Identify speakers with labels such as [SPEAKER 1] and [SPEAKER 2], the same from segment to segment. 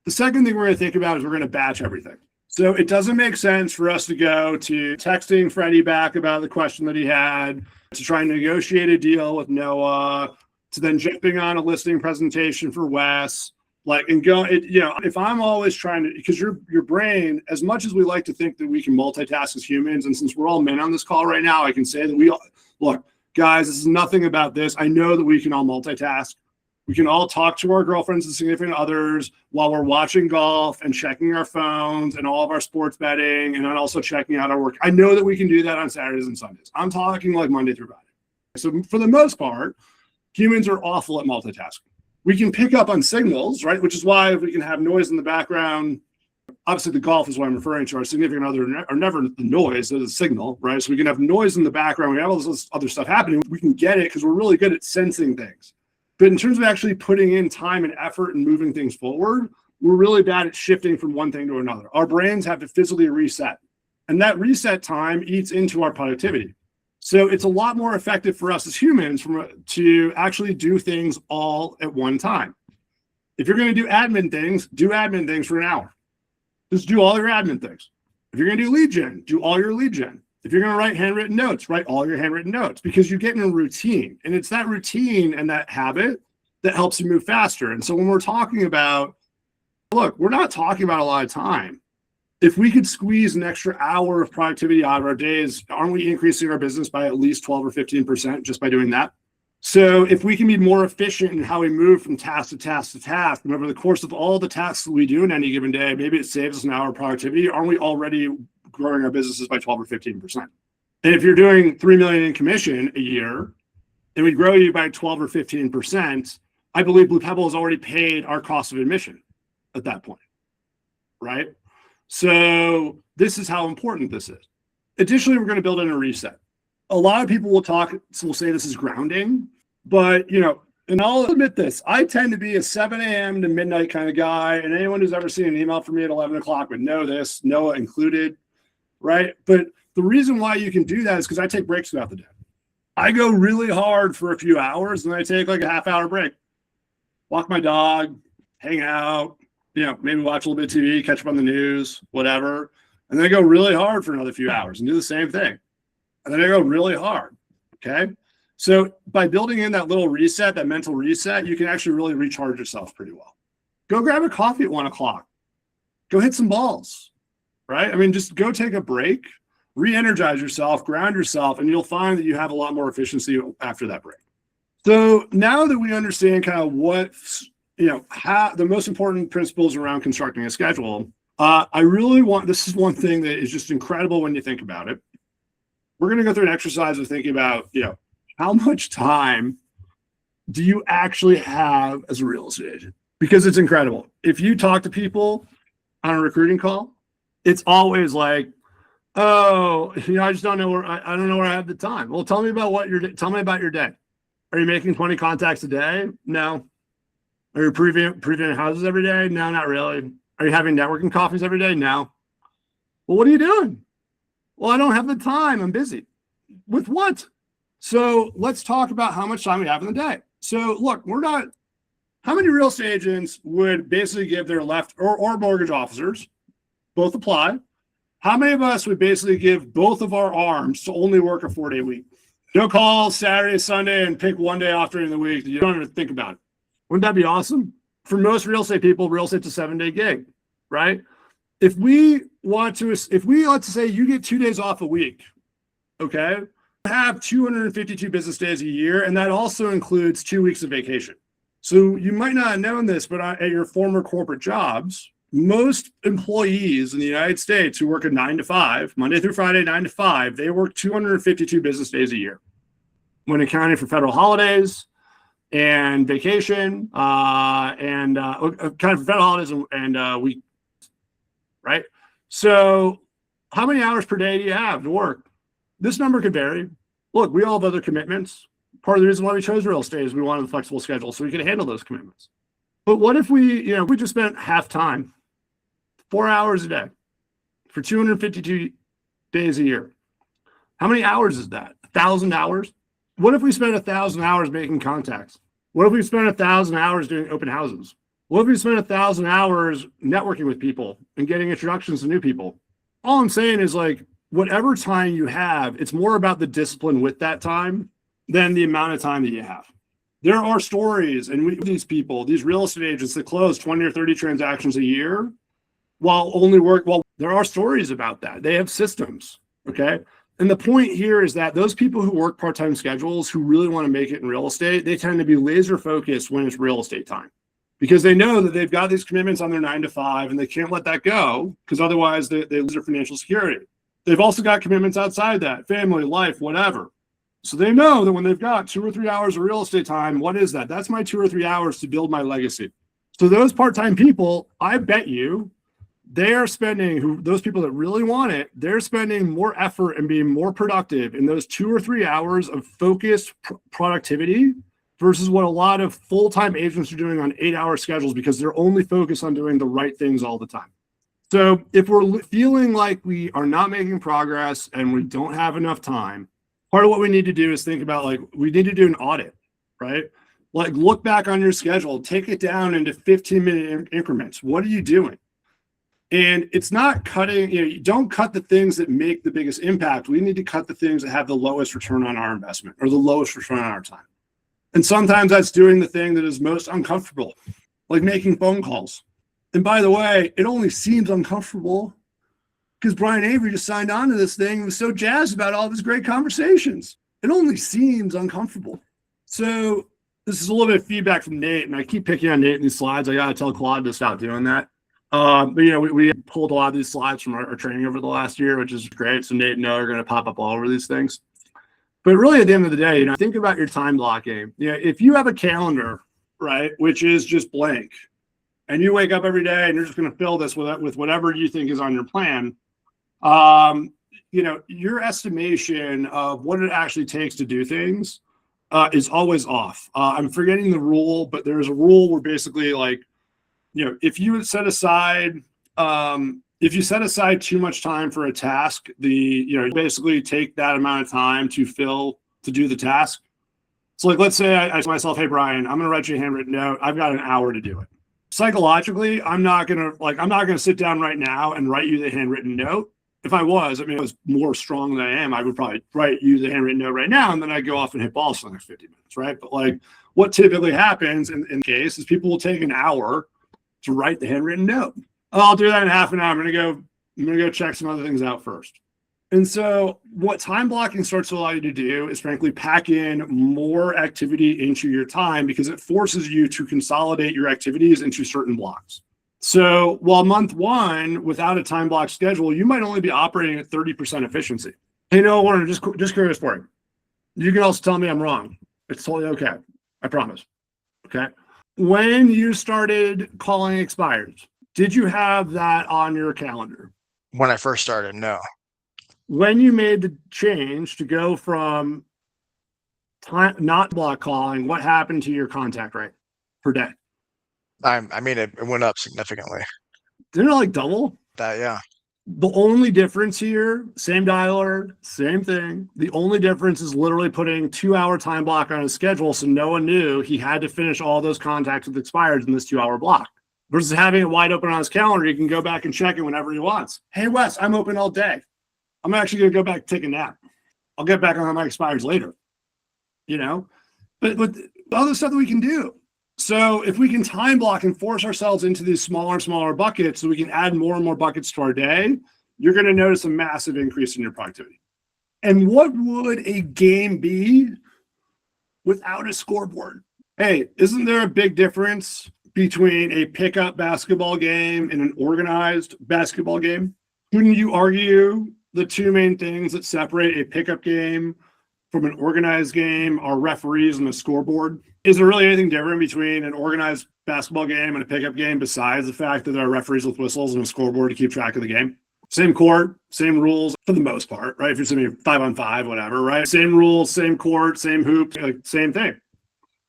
[SPEAKER 1] The second thing we're going to think about is we're going to batch everything. So it doesn't make sense for us to go to texting Freddie back about the question that he had, to try and negotiate a deal with Noah, to then jumping on a listing presentation for Wes, if I'm always trying to, because your brain, as much as we like to think that we can multitask as humans, and since we're all men on this call right now, I can say that look, guys, this is nothing about this. I know that we can all multitask. We can all talk to our girlfriends and significant others while we're watching golf and checking our phones and all of our sports betting, and then also checking out our work. I know that we can do that on Saturdays and Sundays. I'm talking like Monday through Friday. So for the most part, humans are awful at multitasking. We can pick up on signals, right? Which is why we can have noise in the background. Obviously, the golf is what I'm referring to. Our significant other are never the noise, they're the signal, right? So we can have noise in the background. We have all this other stuff happening. We can get it because we're really good at sensing things. But in terms of actually putting in time and effort and moving things forward, we're really bad at shifting from one thing to another. Our brains have to physically reset. And that reset time eats into our productivity. So it's a lot more effective for us as humans to actually do things all at one time. If you're going to do admin things for an hour. Just do all your admin things. If you're going to do lead gen, do all your lead gen. If you're going to write handwritten notes, write all your handwritten notes, because you're getting a routine. And it's that routine and that habit that helps you move faster. And so when we're talking about, look, we're not talking about a lot of time. If we could squeeze an extra hour of productivity out of our days, aren't we increasing our business by at least 12 or 15% just by doing that? So if we can be more efficient in how we move from task to task to task, and over the course of all the tasks that we do in any given day, maybe it saves us an hour of productivity, aren't we already growing our businesses by 12 or 15%? And if you're doing $3 million in commission a year, and we grow you by 12 or 15%, I believe Blue Pebble has already paid our cost of admission at that point, right? So this is how important this is. Additionally, we're going to build in a reset. A lot of people will say this is grounding, but and I'll admit this, I tend to be a 7 a.m. to midnight kind of guy. And anyone who's ever seen an email from me at 11 o'clock would know this, Noah included, right? But the reason why you can do that is because I take breaks throughout the day. I go really hard for a few hours, and then I take like a half-hour break, walk my dog, hang out, maybe watch a little bit of TV, catch up on the news, whatever. And then I go really hard for another few hours and do the same thing. And then I go really hard, okay? So by building in that little reset, that mental reset, you can actually really recharge yourself pretty well. Go grab a coffee at 1 o'clock. Go hit some balls, right? I mean, just go take a break, re-energize yourself, ground yourself, and you'll find that you have a lot more efficiency after that break. So now that we understand kind of what's how the most important principles around constructing a schedule, this is one thing that is just incredible when you think about it. We're going to go through an exercise of thinking about, how much time do you actually have as a real estate agent? Because it's incredible. If you talk to people on a recruiting call, it's always like, oh, I just don't know where I don't know where I have the time. Well, tell me about your day. Are you making 20 contacts a day? No. Are you previewing houses every day? No, not really. Are you having networking coffees every day? No. Well, what are you doing? Well, I don't have the time. I'm busy. With what? So let's talk about how much time we have in the day. So look, how many real estate agents would basically give their left or mortgage officers, both apply? How many of us would basically give both of our arms to only work a 4-day week? No calls Saturday, Sunday, and pick one day off during the week. You don't even think about it. Wouldn't that be awesome? For most real estate people, real estate's a 7-day gig, right? If let's say you get 2 days off a week, okay, have 252 business days a year, and that also includes 2 weeks of vacation. So you might not have known this, but at your former corporate jobs, most employees in the United States who work a 9 to 5, Monday through Friday, 9 to 5, they work 252 business days a year. When accounting for federal holidays and vacation, kind of federal holidays and week, right? So how many hours per day do you have to work? This number could vary. Look, we all have other commitments. Part of the reason why we chose real estate is we wanted a flexible schedule so we could handle those commitments. But what if we just spent half time, 4 hours a day for 252 days a year? How many hours is that? 1,000 hours? What if we spent 1,000 hours making contacts? What if we spent 1,000 hours doing open houses? What if we spend 1,000 hours networking with people and getting introductions to new people? All I'm saying is like, whatever time you have, it's more about the discipline with that time than the amount of time that you have. There are stories, and these people, these real estate agents that close 20 or 30 transactions a year there are stories about that. They have systems, okay? And the point here is that those people who work part-time schedules who really want to make it in real estate, they tend to be laser focused when it's real estate time because they know that they've got these commitments on their 9 to 5 and they can't let that go because otherwise they lose their financial security. They've also got commitments outside that, family, life, whatever. So they know that when they've got 2 or 3 hours of real estate time, what is that? That's my 2 or 3 hours to build my legacy. So those part-time people, I bet you, they are spending, those people that really want it, they're spending more effort and being more productive in those 2 or 3 hours of focused productivity versus what a lot of full-time agents are doing on 8-hour schedules because they're only focused on doing the right things all the time. So if we're feeling like we are not making progress and we don't have enough time, part of what we need to do is think about like, we need to do an audit, right? Like look back on your schedule, take it down into 15-minute increments. What are you doing? And it's not cutting, you don't cut the things that make the biggest impact. We need to cut the things that have the lowest return on our investment or the lowest return on our time. And sometimes that's doing the thing that is most uncomfortable, like making phone calls. And by the way, it only seems uncomfortable because Brian Avery just signed on to this thing and was so jazzed about all of his great conversations. It only seems uncomfortable. So this is a little bit of feedback from Nate, and I keep picking on Nate in these slides. I got to tell Claude to stop doing that. But we pulled a lot of these slides from our training over the last year, which is great. So Nate and Noah are going to pop up all over these things. But really, at the end of the day, think about your time blocking. If you have a calendar, right, which is just blank, and you wake up every day and you're just going to fill this with whatever you think is on your plan, your estimation of what it actually takes to do things is always off. I'm forgetting the rule, but there's a rule where basically like, if you set aside too much time for a task, basically take that amount of time to do the task. So like, let's say I tell myself, hey, Brian, I'm going to write you a handwritten note. I've got an hour to do it. Psychologically, I'm not going to sit down right now and write you the handwritten note. If I was more strong than I am, I would probably write you the handwritten note right now. And then I'd go off and hit balls for the next 50 minutes. Right. But like what typically happens in case is people will take an hour to write the handwritten note. I'll do that in half an hour. I'm going to go check some other things out first. And so what time blocking starts to allow you to do is frankly pack in more activity into your time because it forces you to consolidate your activities into certain blocks. So while month 1, without a time block schedule, you might only be operating at 30% efficiency. Hey, no, Warren, just curious for you. You can also tell me I'm wrong. It's totally okay. I promise. Okay. When you started calling expires, did you have that on your calendar?
[SPEAKER 2] When I first started, no.
[SPEAKER 1] When you made the change to go from not block calling, what happened to your contact rate per day?
[SPEAKER 2] It went up significantly.
[SPEAKER 1] Didn't it like double?
[SPEAKER 2] That, yeah.
[SPEAKER 1] The only difference here, same dialer, same thing. The only difference is literally putting 2-hour time block on his schedule so no one knew he had to finish all those contacts with expires in this 2-hour block. Versus having it wide open on his calendar, he can go back and check it whenever he wants. Hey, Wes, I'm open all day. I'm actually going to go back and take a nap. I'll get back on my expires later. But the other stuff that we can do. So if we can time block and force ourselves into these smaller and smaller buckets so we can add more and more buckets to our day, you're going to notice a massive increase in your productivity. And what would a game be without a scoreboard? Hey, isn't there a big difference between a pickup basketball game and an organized basketball game? Couldn't you argue the two main things that separate a pickup game from an organized game are referees and the scoreboard? Is there really anything different between an organized basketball game and a pickup game besides the fact that there are referees with whistles and a scoreboard to keep track of the game? Same court, same rules for the most part, right? If you're sitting 5-on-5, whatever, right? Same rules, same court, same hoop, same thing.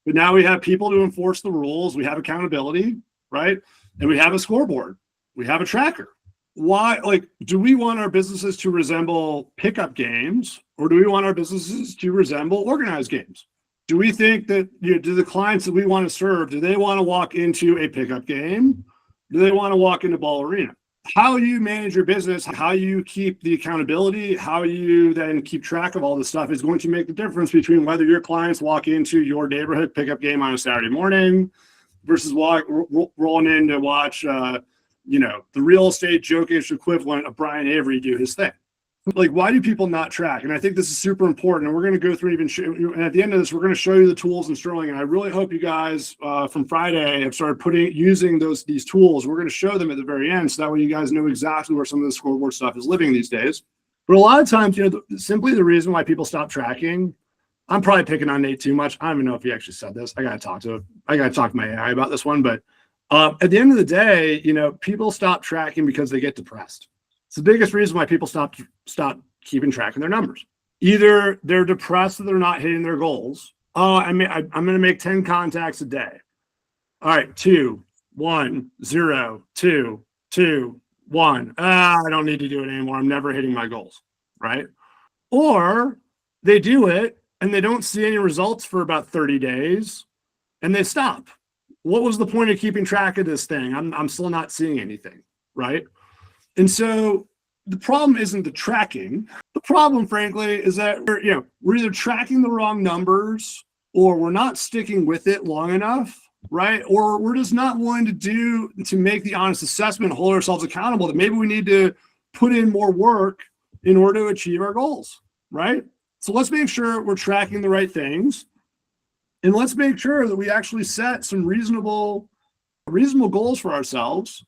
[SPEAKER 1] But now we have people to enforce the rules. We have accountability, right? And we have a scoreboard. We have a tracker. Why, do we want our businesses to resemble pickup games or do we want our businesses to resemble organized games? Do we think that, do the clients that we want to serve, do they want to walk into a pickup game? Do they want to walk into ball arena? How you manage your business, how you keep the accountability, how you then keep track of all this stuff is going to make the difference between whether your clients walk into your neighborhood pickup game on a Saturday morning versus rolling in to watch, the real estate jokish equivalent of Brian Avery do his thing. Like, why do people not track? And I think this is super important. And we're going to go through and at the end of this, we're going to show you the tools in Sterling. And I really hope you guys from Friday have started using these tools. We're going to show them at the very end, so that way you guys know exactly where some of the scoreboard stuff is living these days. But a lot of times, simply the reason why people stop tracking, I'm probably picking on Nate too much. I don't even know if he actually said this. I got to talk to my AI about this one. But at the end of the day, people stop tracking because they get depressed. It's the biggest reason why people stop keeping track of their numbers. Either they're depressed that they're not hitting their goals. I'm going to make 10 contacts a day. All right, 2, 1, 0, 2, 2, 1. I don't need to do it anymore. I'm never hitting my goals, right? Or they do it and they don't see any results for about 30 days and they stop. What was the point of keeping track of this thing? I'm still not seeing anything, right? And so the problem isn't the tracking. The problem, frankly, is that we're either tracking the wrong numbers or we're not sticking with it long enough, right? Or we're just not willing to make the honest assessment, hold ourselves accountable that maybe we need to put in more work in order to achieve our goals, right? So let's make sure we're tracking the right things. And let's make sure that we actually set some reasonable goals for ourselves,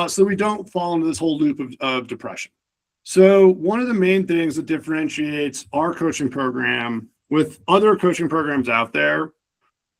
[SPEAKER 1] so we don't fall into this whole loop of depression. So one of the main things that differentiates our coaching program with other coaching programs out there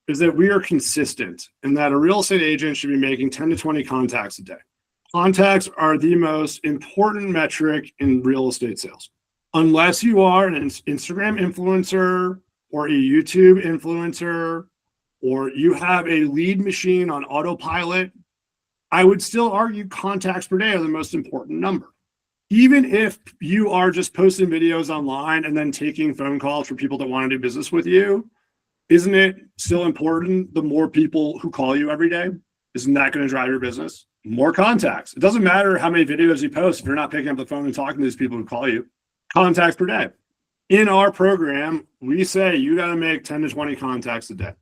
[SPEAKER 1] is that we are consistent, and that a real estate agent should be making 10 to 20 contacts a day. Contacts are the most important metric in real estate sales. Unless you are an Instagram influencer or a YouTube influencer, or you have a lead machine on autopilot, I would still argue contacts per day are the most important number. Even if you are just posting videos online and then taking phone calls for people that want to do business with you, isn't it still important the more people who call you every day? Isn't that going to drive your business? More contacts. It doesn't matter how many videos you post if you're not picking up the phone and talking to these people who call you. Contacts per day. In our program, we say you got to make 10 to 20 contacts a day.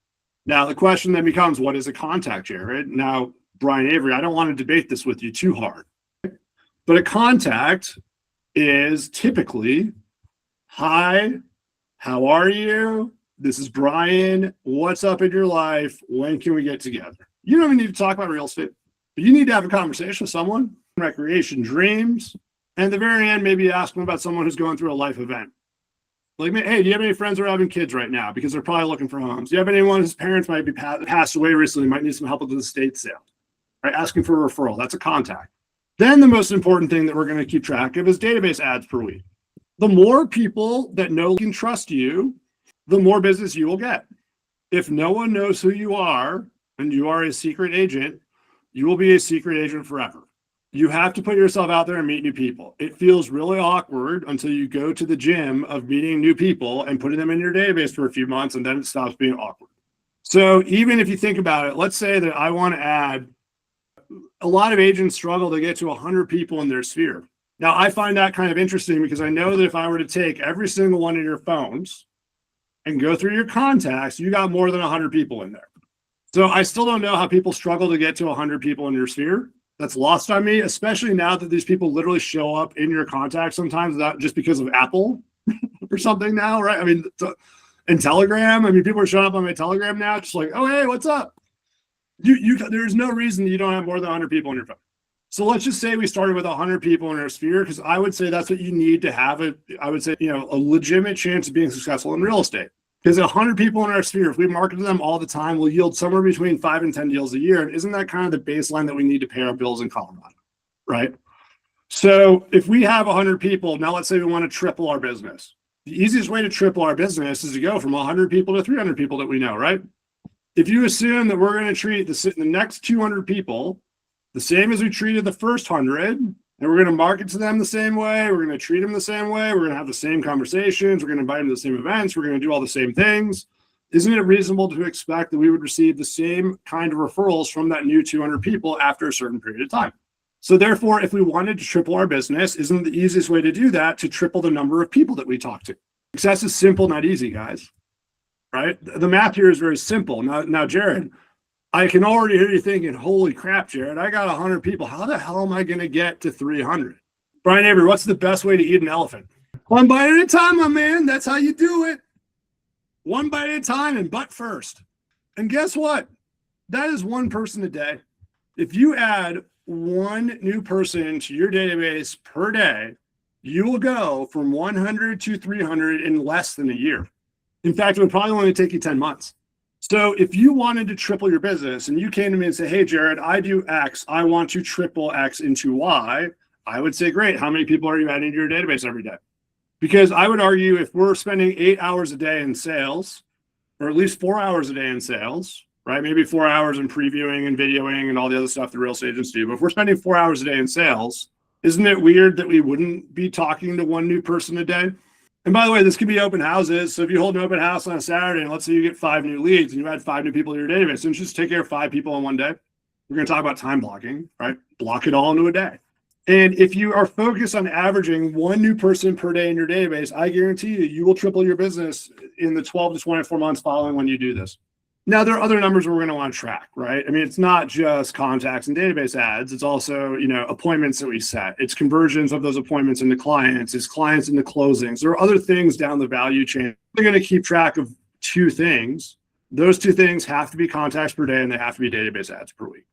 [SPEAKER 1] Now, the question then becomes, what is a contact, Jared? Now, Brian Avery, I don't want to debate this with you too hard, but a contact is typically, hi, how are you? This is Brian. What's up in your life? When can we get together? You don't even need to talk about real estate, but you need to have a conversation with someone, recreation, dreams, and at the very end, maybe ask them about someone who's going through a life event. Like, hey, do you have any friends who are having kids right now? Because they're probably looking for homes. Do you have anyone whose parents might be passed away recently, might need some help with the estate sale? Right, asking for a referral, that's a contact. Then the most important thing that we're going to keep track of is database ads per week. The more people that know and trust you, the more business you will get. If no one knows who you are and you are a secret agent, you will be a secret agent forever. You have to put yourself out there and meet new people. It feels really awkward until you go to the gym of meeting new people and putting them in your database for a few months, and then it stops being awkward. So even if you think about it, let's say that I want to add, a lot of agents struggle to get to 100 people in their sphere. Now, I find that kind of interesting because I know that if I were to take every single one of your phones and go through your contacts, you got more than 100 people in there. So I still don't know how people struggle to get to 100 people in your sphere. That's lost on me, especially now that these people literally show up in your contacts sometimes, not just because of Apple or something now, right? I mean, and Telegram. I mean, people are showing up on my Telegram now, just like, oh, hey, what's up? There's no reason you don't have more than 100 people on your phone. So let's just say we started with 100 people in our sphere, because I would say that's what you need to have a legitimate chance of being successful in real estate. Because 100 people in our sphere, if we market to them all the time, will yield somewhere between 5 and 10 deals a year. And isn't that kind of the baseline that we need to pay our bills in Colorado, right? So if we have 100 people, now let's say we want to triple our business. The easiest way to triple our business is to go from 100 people to 300 people that we know, right? If you assume that we're going to treat the next 200 people the same as we treated the first 100, and we're going to market to them the same way, we're going to treat them the same way, we're going to have the same conversations, we're going to invite them to the same events, we're going to do all the same things, Isn't it reasonable to expect that we would receive the same kind of referrals from that new 200 people after a certain period of time? So therefore, if we wanted to triple our business, isn't the easiest way to do that to triple the number of people that we talk to? Success is simple, not easy, guys, right? The math here is very simple. Now, Jared, I can already hear you thinking, holy crap, Jared, I got 100 people. How the hell am I going to get to 300? Brian Avery, what's the best way to eat an elephant? One bite at a time, my man. That's how you do it. One bite at a time and butt first. And guess what? That is one person a day. If you add one new person to your database per day, you will go from 100 to 300 in less than a year. In fact, it would probably only take you 10 months. So if you wanted to triple your business and you came to me and say, hey, Jared, I do X, I want to triple X into Y, I would say, great. How many people are you adding to your database every day? Because I would argue if we're spending 8 hours a day in sales, or at least 4 hours a day in sales, right? Maybe 4 hours in previewing and videoing and all the other stuff the real estate agents do. But if we're spending 4 hours a day in sales, isn't it weird that we wouldn't be talking to one new person a day? And by the way, this could be open houses. So if you hold an open house on a Saturday and let's say you get 5 new leads and you add 5 new people to your database, don't you just take care of 5 people in one day? We're going to talk about time blocking, right? Block it all into a day. And if you are focused on averaging one new person per day in your database, I guarantee you will triple your business in the 12 to 24 months following when you do this. Now, there are other numbers we're going to want to track, right? I mean, it's not just contacts and database ads. It's also, appointments that we set. It's conversions of those appointments into clients. It's clients into closings. There are other things down the value chain. We're going to keep track of 2 things. Those 2 things have to be contacts per day and they have to be database ads per week.